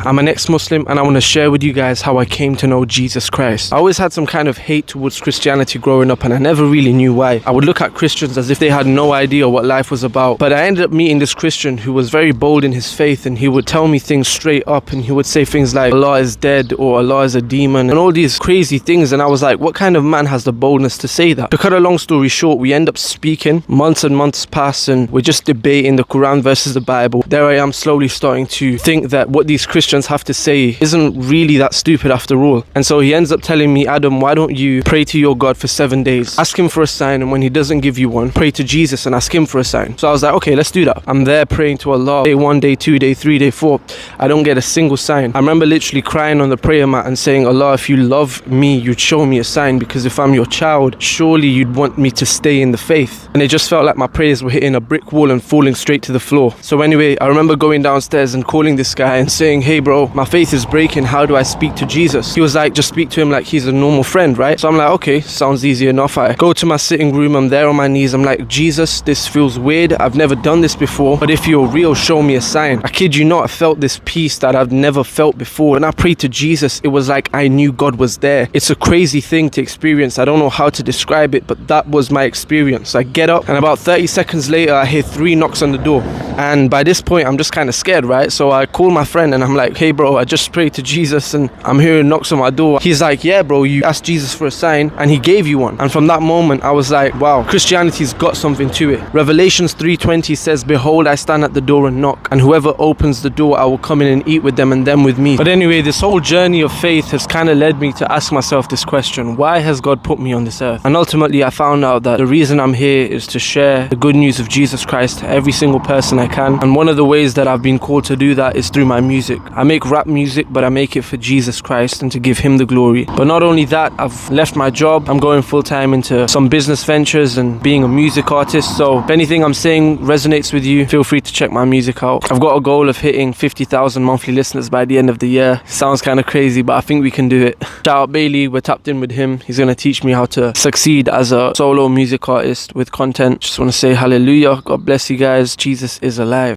I'm an ex-Muslim and I want to share with you guys how I came to know Jesus Christ. I always had some kind of hate towards Christianity growing up and I never really knew why. I would look at Christians as if they had no idea what life was about. But I ended up meeting this Christian who was very bold in his faith, and he would tell me things straight up, and he would say things like Allah is dead or Allah is a demon and all these crazy things. And I was like, what kind of man has the boldness to say that? To cut a long story short, we end up speaking, months and months pass, and we're just debating the Quran versus the Bible. There I am slowly starting to think that what these Christians have to say isn't really that stupid after all. And so he ends up telling me, Adam, why don't you pray to your God for 7 days, ask him for a sign, and when he doesn't give you one, pray to Jesus and ask him for a sign. So I was like, okay, let's do that. I'm there praying to Allah, day 1, day 2, day 3, day 4. I don't get a single sign. I remember literally crying on the prayer mat and saying, Allah, if you love me, you'd show me a sign, because if I'm your child, surely you'd want me to stay in the faith. And it just felt like my prayers were hitting a brick wall and falling straight to the floor. So anyway, I remember going downstairs and calling this guy and saying, hey bro, my faith is breaking, how do I speak to Jesus? He was like, just speak to him like he's a normal friend, right? So I'm like, okay, sounds easy enough. I go to my sitting room, I'm there on my knees, I'm like, Jesus, this feels weird, I've never done this before, but if you're real, show me a sign. I kid you not, I felt this peace that I've never felt before. When I prayed to Jesus, it was like I knew God was there. It's a crazy thing to experience. I don't know how to describe it, but that was my experience. I get up and about 30 seconds later, I hear 3 knocks on the door. And by this point, I'm just kind of scared, right? So I call my friend and I'm like, hey bro, I just prayed to Jesus and I'm hearing knocks on my door. He's like, yeah bro, you asked Jesus for a sign and he gave you one. And from that moment, I was like, wow, Christianity's got something to it. Revelations 3:20 says, behold, I stand at the door and knock, and whoever opens the door, I will come in and eat with them and them with me. But anyway, this whole journey of faith has kind of led me to ask myself this question: why has God put me on this earth? And ultimately, I found out that the reason I'm here is to share the good news of Jesus Christ to every single person I can. And one of the ways that I've been called to do that is through my music. I make rap music, but I make it for Jesus Christ and to give him the glory. But not only that, I've left my job. I'm going full time into some business ventures and being a music artist. So if anything I'm saying resonates with you, feel free to check my music out. I've got a goal of hitting 50,000 monthly listeners by the end of the year. Sounds kind of crazy, but I think we can do it. Shout out Bailey, we're tapped in with him. He's going to teach me how to succeed as a solo music artist with content. Just want to say hallelujah. God bless you guys. Jesus is alive.